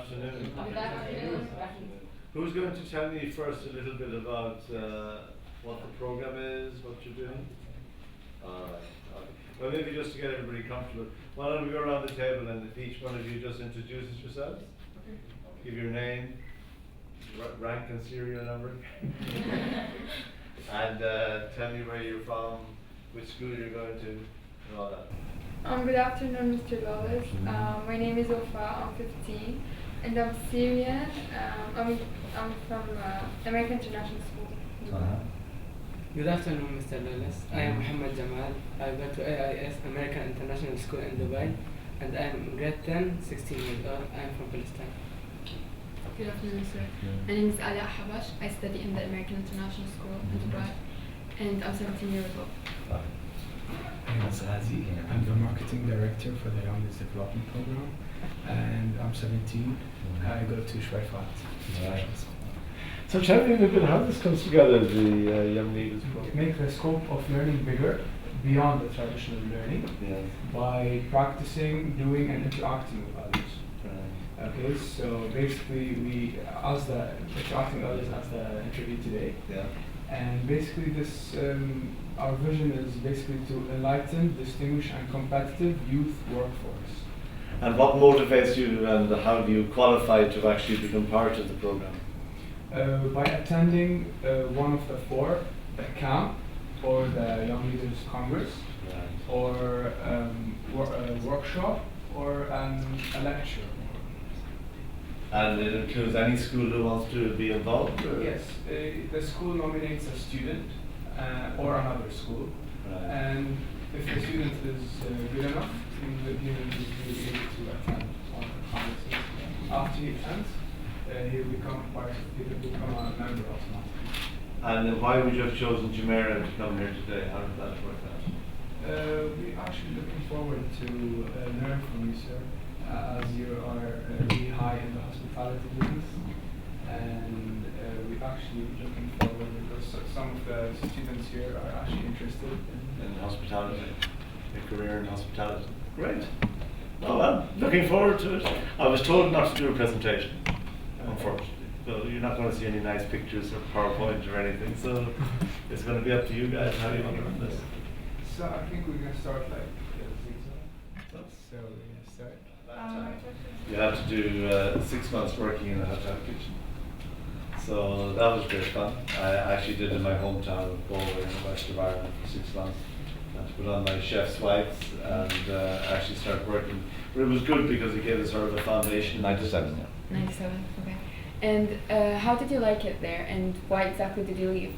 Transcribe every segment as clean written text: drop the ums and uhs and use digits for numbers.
afternoon. Good afternoon. Who's going to tell me first a little bit about what the program is, what you're doing? Alright. Well, maybe just to get everybody comfortable, why don't we go around the table and if each one of you just introduces yourselves? Okay. Give your name, rank and serial number, and tell me where you're from, which school you're going to, and all that. Good afternoon, Mr. Lawless. My name is Ofa. I'm 15, and I'm Syrian. I'm from American International School. Good afternoon, Mr. Lawless. I am Muhammad Jamal. I go to AIS, American International School in Dubai, and I am grade 10, 16 years old. I am from Palestine. Good afternoon, sir. My name is Ala Habash. I study in the American International School in Dubai, and I'm 17 years old. I'm the marketing director for the Youngest Development Program, and I'm 17. I go to Schweifert. So tell me a little bit how this comes together, the Young Leaders Program. Make the scope of learning bigger, beyond the traditional learning, by practicing, doing, and interacting with others. Okay, so basically interacting with others as the interview today. And basically this, our vision is basically to enlighten, distinguish, and competitive youth workforce. And what motivates you and how do you qualify to actually become part of the program? By attending one of the four, the camp, or the Young Leaders Congress, or a workshop, or a lecture. And it includes any school who wants to be involved? Or? Yes, the school nominates a student or another school, and if the student is good enough, the student will be able to attend one of the congresses. After he attends, he will become a member automatically. And then why would you have chosen Jumeirah to come here today? How did that work out? We're actually looking forward to learn from you, sir, as you are really high in the hospitality business, and we're actually looking forward because some of the students here are actually interested in hospitality, a career in hospitality. Great. Oh well, looking forward to it. I was told not to do a presentation, unfortunately. So you're not going to see any nice pictures or PowerPoint or anything. So it's going to be up to you guys how you want to run this. So I think we're going to start like so we're going to start. You have to do 6 months working in a hotel kitchen. So that was great fun. I actually did it in my hometown of Galway in West of Ireland for 6 months. I had to put on my chef's whites and actually start working. But it was good because it gave us sort of a foundation. 97, yeah. 97, okay. And how did you like it there, and why exactly did you leave?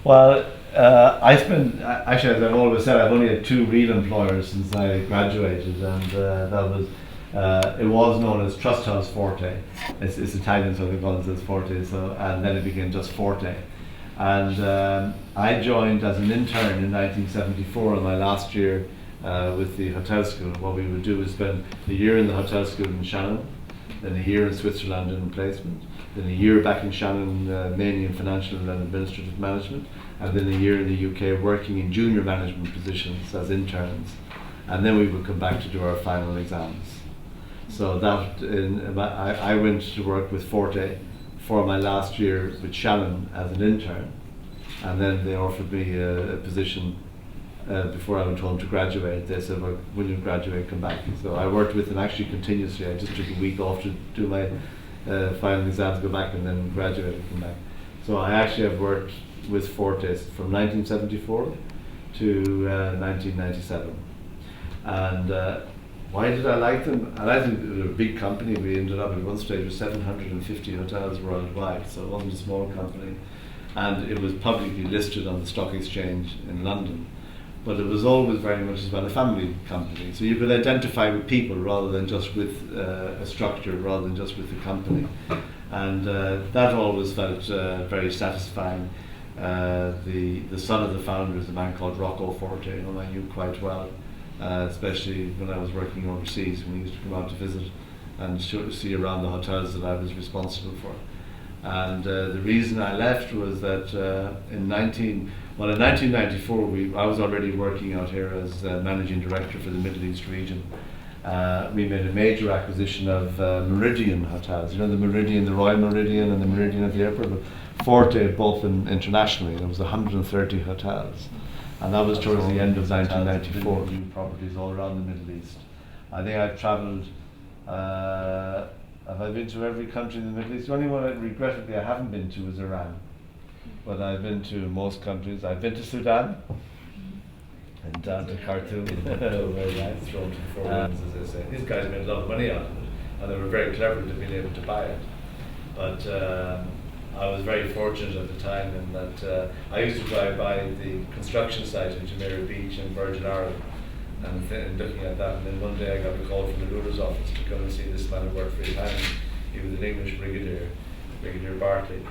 Well, I spent, actually as I've always said, I've only had 2 real employers since I graduated, and that was, it was known as Trust House Forte. It's Italian, so they call it as Forte, so, and then it became just Forte. And I joined as an intern in 1974 in my last year with the hotel school. What we would do is spend a year in the hotel school in Shannon, then a year in Switzerland in placement, then a year back in Shannon mainly in financial and administrative management, and then a year in the UK working in junior management positions as interns, and then we would come back to do our final exams. So that I went to work with Forte for my last year with Shannon as an intern, and then they offered me a position before I went home to graduate. They said, well, when you graduate, come back. So I worked with them actually continuously. I just took a week off to do my final exams, go back, and then graduate and come back. So I actually have worked with Fortis from 1974 to 1997. And why did I like them? I liked them. They were a big company. We ended up at one stage with 750 hotels worldwide, so it wasn't a small company. And it was publicly listed on the stock exchange in London. But it was always very much as well a family company. So you could identify with people rather than just with a structure, rather than just with the company. And that always felt very satisfying. The son of the founder is a man called Rocco Forte, whom I knew quite well, especially when I was working overseas, when he used to come out to visit and see around the hotels that I was responsible for. And the reason I left was that in 1994 I was already working out here as managing director for the Middle East region, we made a major acquisition of Meridian hotels. You know, the Meridian, the Royal Meridian and the Meridian at the airport, but Forte both internationally. There was 130 hotels, and that was towards the end of 1994. New properties all around the Middle East. I think I've travelled. Have I been to every country in the Middle East? The only one regrettably I haven't been to is Iran, but I've been to most countries. I've been to Sudan and down to Khartoum. Very nice, thrown to the four winds, as they say. These guys made a lot of money out of it, and they were very clever to being able to buy it. But I was very fortunate at the time in that I used to drive by the construction site in Jumeirah Beach in Virgin Islands, and looking at that, and then one day I got a call from the ruler's office to come and see this man who worked for his hand. He was an English brigadier, Brigadier Barclay,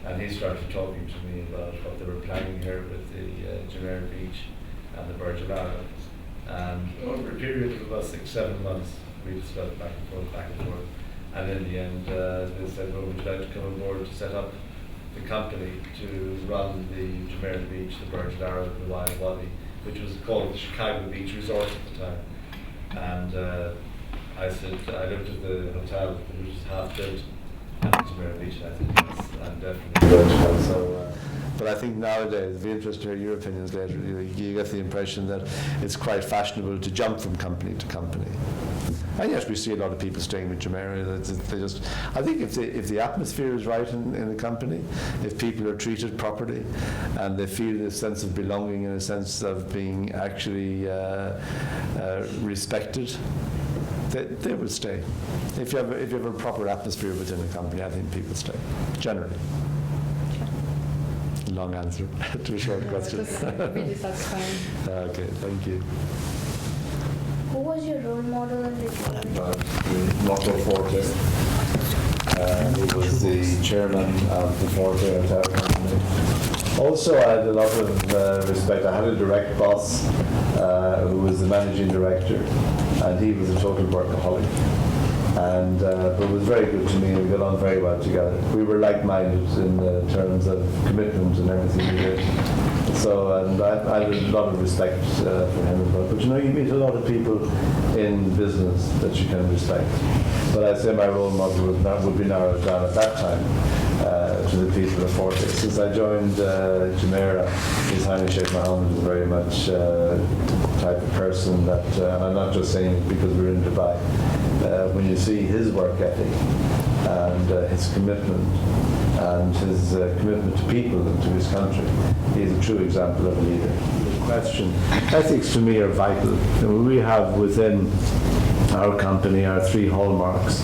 and he started talking to me about what they were planning here with the Jumeirah Beach and the Virgin Islands. And over a period of about 6-7 months, we discussed back and forth. And in the end, they said, well, would you like to come on board to set up the company to run the Jumeirah Beach, the Virgin Islands, and the Wild Wadi, which was called the Chicago Beach Resort at the time. And I said, I looked at the hotel, which was half built, at Jumeirah Beach, and I said, yes, I'm definitely going to go. So, but I think nowadays, it'd be interesting to hear your opinions later. You get the impression that it's quite fashionable to jump from company to company. And yes, we see a lot of people staying with Jumeirah. They just, I think if the atmosphere is right in the company, if people are treated properly, and they feel a sense of belonging and a sense of being actually respected, they will stay. If you have a proper atmosphere within a company, I think people stay, generally. Long answer to a short question. Really satisfying. Okay, thank you. Who was your role model in the Motto Forte. He was the chairman of the Forte Hotel Company. Also, I had a lot of respect. I had a direct boss who was the managing director, and he was a total workaholic. And but was very good to me. We got on very well together. We were like-minded in terms of commitment and everything we did. So, and I had a lot of respect for him as well. But you know, you meet a lot of people in business that you can respect. But I'd say my role model would be narrowed down at that time to the people of Forte. Since I joined Jumeirah, His Highness Sheikh Mohammed is very much the type of person that, and I'm not just saying it because we're in Dubai, when you see his work ethic and his commitment and his commitment to people and to his country, he is a true example of a leader. The question, ethics to me are vital. We have within our company our 3 hallmarks,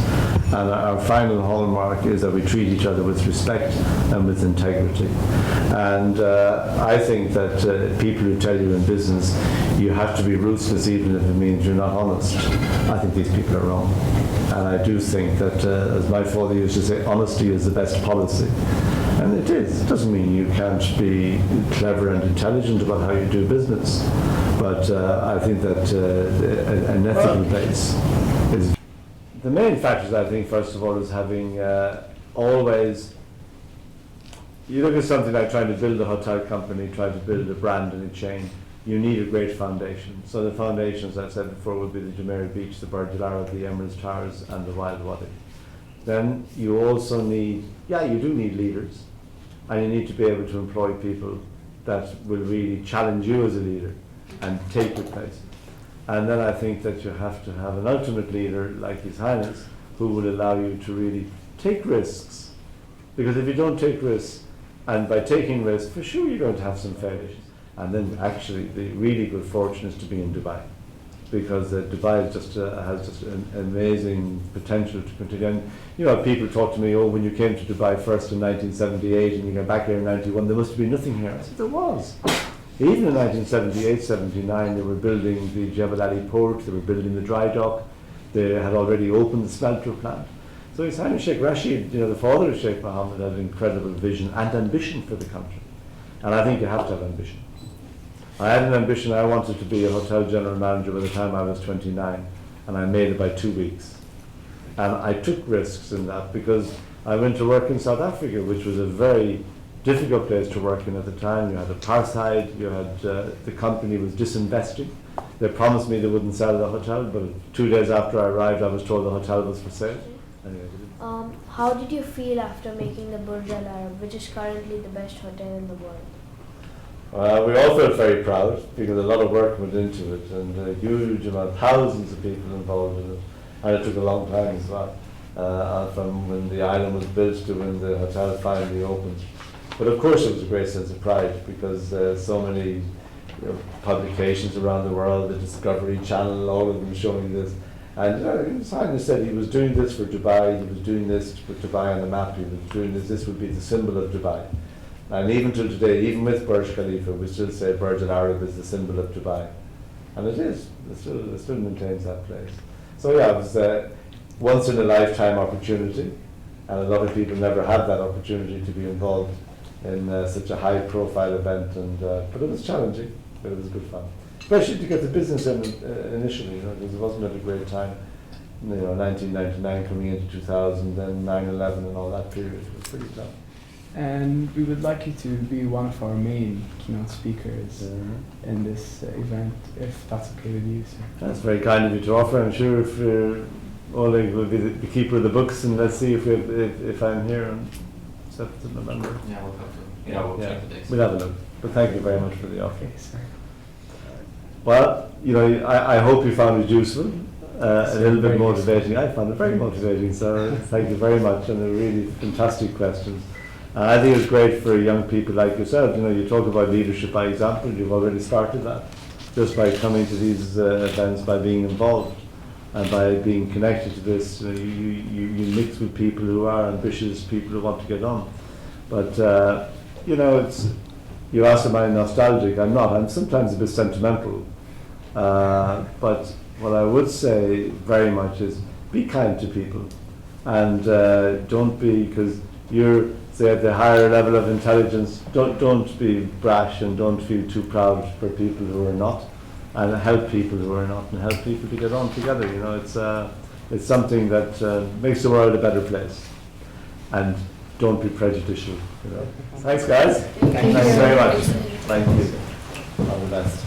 and our final hallmark is that we treat each other with respect and with integrity. And I think that people who tell you in business you have to be ruthless even if it means you're not honest, I think these people are wrong. And I do think that, as my father used to say, honesty is the best policy. And it is. It doesn't mean you can't be clever and intelligent about how you do business. But I think that an ethical base is the main factors. I think, first of all, is having always. You look at something like trying to build a hotel company, trying to build a brand and a chain. You need a great foundation. So the foundations, as I said before, would be the Jumeirah Beach, the Burj Al Arab, the Emirates Towers, and the Wild Wadi. Then you also need, you do need leaders, and you need to be able to employ people that will really challenge you as a leader and take your place. And then I think that you have to have an ultimate leader like His Highness who will allow you to really take risks. Because if you don't take risks, and by taking risks, for sure you're going to have some failures. And then actually the really good fortune is to be in Dubai, because Dubai has just an amazing potential to continue. And you know, people talk to me, oh, when you came to Dubai first in 1978 and you came back here in 91, there must have been nothing here. I said, there was. Even in 1978, 79, they were building the Jebel Ali port, they were building the dry dock, they had already opened the smelter plant. So His Highness Sheikh Rashid, you know, the father of Sheikh Mohammed, had an incredible vision and ambition for the country. And I think you have to have ambition. I had an ambition. I wanted to be a hotel general manager by the time I was 29, and I made it by 2 weeks. And I took risks in that because I went to work in South Africa, which was a very difficult place to work in at the time. You had apartheid, you had the company was disinvesting, They promised me they wouldn't sell the hotel, but 2 days after I arrived, I was told the hotel was for sale. Anyway, they didn't. How did you feel after making the Burj Al Arab, which is currently the best hotel in the world? We all felt very proud because a lot of work went into it and a huge amount, thousands of people involved in it, and it took a long time as well, from when the island was built to when the hotel finally opened. But of course it was a great sense of pride because so many publications around the world, the Discovery Channel, all of them showing this. And His Highness said he was doing this for Dubai, he was doing this to put Dubai on the map, he was doing this would be the symbol of Dubai. And even to today, even with Burj Khalifa, we still say Burj Al Arab is the symbol of Dubai. And it is, it still maintains that place. So yeah, it was a once in a lifetime opportunity, and a lot of people never had that opportunity to be involved in such a high profile event, and but it was challenging, but it was good fun. Especially to get the business in initially, because it wasn't at a great time. 1999 coming into 2000, then 9/11 and all that period, it was pretty tough. And we would like you to be one of our main keynote speakers in this event, if that's okay with you, sir. That's very kind of you to offer. I'm sure if Oleg will be the keeper of the books, and let's see if I'm here on 7th of November. Yeah, we'll check the dates. We'll have a look. But thank you very much for the offer. Okay, sir. Well, I hope you found it useful, a little bit very motivating. I found it very motivating, so thank you very much, and they're really fantastic questions. I think it's great for young people like yourself. You talk about leadership by example. You've already started that just by coming to these events, by being involved, and by being connected to this. You mix with people who are ambitious, people who want to get on. But it's. You asked, am I nostalgic? I'm not. I'm sometimes a bit sentimental. But what I would say very much is be kind to people, and don't be, because you're say at the higher level of intelligence, don't be brash and don't feel too proud for people who are not, and help people who are not, and help people to get on together. It's something that makes the world a better place, and don't be prejudicial. Thanks, guys. Thank you. Thanks very much. Thank you. All the best.